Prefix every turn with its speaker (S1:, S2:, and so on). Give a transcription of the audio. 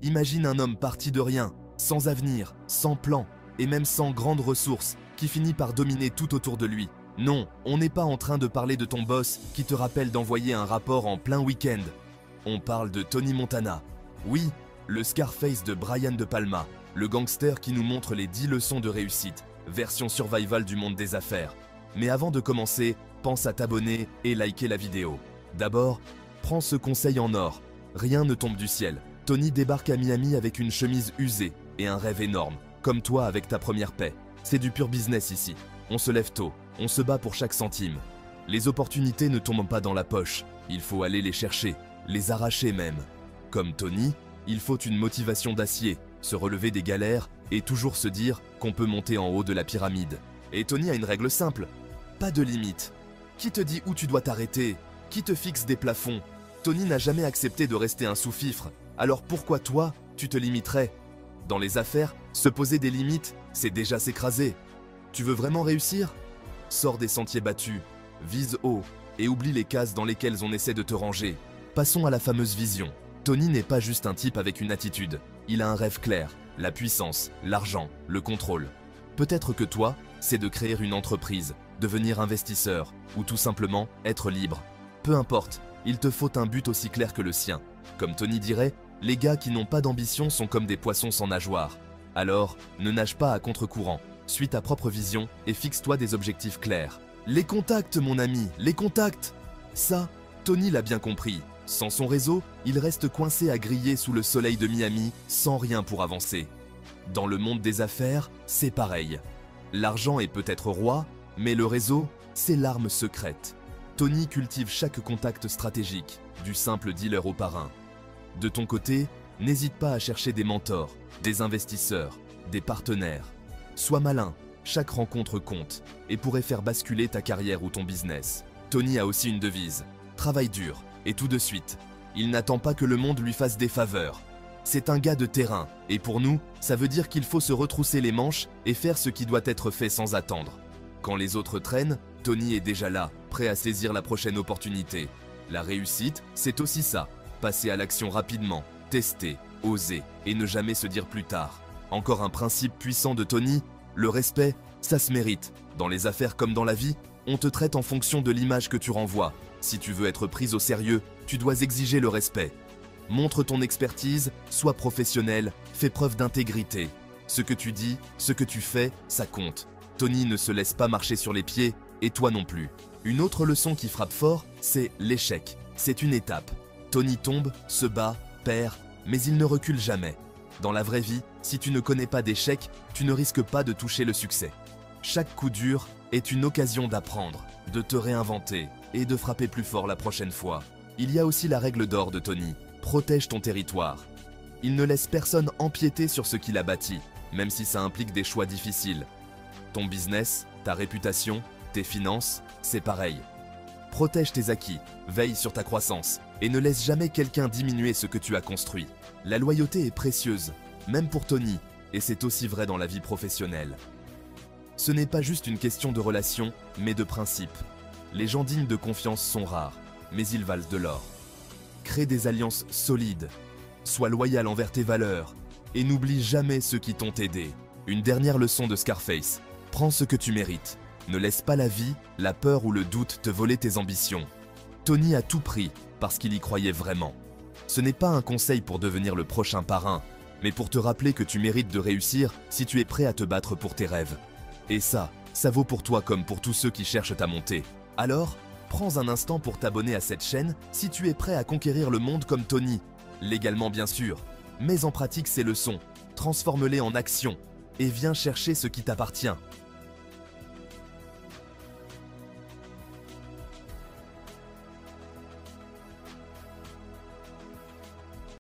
S1: Imagine un homme parti de rien, sans avenir, sans plan, et même sans grandes ressources, qui finit par dominer tout autour de lui. Non, on n'est pas en train de parler de ton boss qui te rappelle d'envoyer un rapport en plein week-end. On parle de Tony Montana. Oui, le Scarface de Brian De Palma, le gangster qui nous montre les 10 leçons de réussite, version survival du monde des affaires. Mais avant de commencer, pense à t'abonner et liker la vidéo. D'abord, prends ce conseil en or. Rien ne tombe du ciel. Tony débarque à Miami avec une chemise usée et un rêve énorme, comme toi avec ta première paie. C'est du pur business ici. On se lève tôt, on se bat pour chaque centime. Les opportunités ne tombent pas dans la poche, il faut aller les chercher, les arracher même. Comme Tony, il faut une motivation d'acier, se relever des galères et toujours se dire qu'on peut monter en haut de la pyramide. Et Tony a une règle simple, pas de limite. Qui te dit où tu dois t'arrêter? Qui te fixe des plafonds? Tony n'a jamais accepté de rester un sous-fifre, alors pourquoi toi, tu te limiterais? Dans les affaires, se poser des limites, c'est déjà s'écraser. Tu veux vraiment réussir? Sors des sentiers battus, vise haut et oublie les cases dans lesquelles on essaie de te ranger. Passons à la fameuse vision. Tony n'est pas juste un type avec une attitude, il a un rêve clair, la puissance, l'argent, le contrôle. Peut-être que toi, c'est de créer une entreprise, devenir investisseur ou tout simplement être libre. Peu importe, il te faut un but aussi clair que le sien. Comme Tony dirait, les gars qui n'ont pas d'ambition sont comme des poissons sans nageoire. Alors, ne nage pas à contre-courant, suis ta propre vision et fixe-toi des objectifs clairs. Les contacts, mon ami, les contacts! Ça, Tony l'a bien compris. Sans son réseau, il reste coincé à griller sous le soleil de Miami sans rien pour avancer. Dans le monde des affaires, c'est pareil. L'argent est peut-être roi, mais le réseau, c'est l'arme secrète. Tony cultive chaque contact stratégique, du simple dealer au parrain. De ton côté, n'hésite pas à chercher des mentors, des investisseurs, des partenaires. Sois malin, chaque rencontre compte et pourrait faire basculer ta carrière ou ton business. Tony a aussi une devise, travaille dur et tout de suite. Il n'attend pas que le monde lui fasse des faveurs. C'est un gars de terrain et pour nous, ça veut dire qu'il faut se retrousser les manches et faire ce qui doit être fait sans attendre. Quand les autres traînent, Tony est déjà là, prêt à saisir la prochaine opportunité. La réussite, c'est aussi ça. Passer à l'action rapidement, tester, oser et ne jamais se dire plus tard. Encore un principe puissant de Tony, le respect, ça se mérite. Dans les affaires comme dans la vie, on te traite en fonction de l'image que tu renvoies. Si tu veux être pris au sérieux, tu dois exiger le respect. Montre ton expertise, sois professionnel, fais preuve d'intégrité. Ce que tu dis, ce que tu fais, ça compte. Tony ne se laisse pas marcher sur les pieds, et toi non plus. Une autre leçon qui frappe fort, c'est l'échec. C'est une étape. Tony tombe, se bat, perd, mais il ne recule jamais. Dans la vraie vie, si tu ne connais pas d'échec, tu ne risques pas de toucher le succès. Chaque coup dur est une occasion d'apprendre, de te réinventer et de frapper plus fort la prochaine fois. Il y a aussi la règle d'or de Tony, protège ton territoire. Il ne laisse personne empiéter sur ce qu'il a bâti, même si ça implique des choix difficiles. Ton business, ta réputation, tes finances, c'est pareil. Protège tes acquis, veille sur ta croissance et ne laisse jamais quelqu'un diminuer ce que tu as construit. La loyauté est précieuse, même pour Tony, et c'est aussi vrai dans la vie professionnelle. Ce n'est pas juste une question de relation, mais de principe. Les gens dignes de confiance sont rares, mais ils valent de l'or. Crée des alliances solides, sois loyal envers tes valeurs, et n'oublie jamais ceux qui t'ont aidé. Une dernière leçon de Scarface, prends ce que tu mérites. Ne laisse pas la vie, la peur ou le doute te voler tes ambitions. Tony a tout pris parce qu'il y croyait vraiment. Ce n'est pas un conseil pour devenir le prochain parrain, mais pour te rappeler que tu mérites de réussir si tu es prêt à te battre pour tes rêves. Et ça vaut pour toi comme pour tous ceux qui cherchent à monter. Alors, prends un instant pour t'abonner à cette chaîne si tu es prêt à conquérir le monde comme Tony. Légalement bien sûr, mais en pratique ces leçons, transforme-les en action et viens chercher ce qui t'appartient.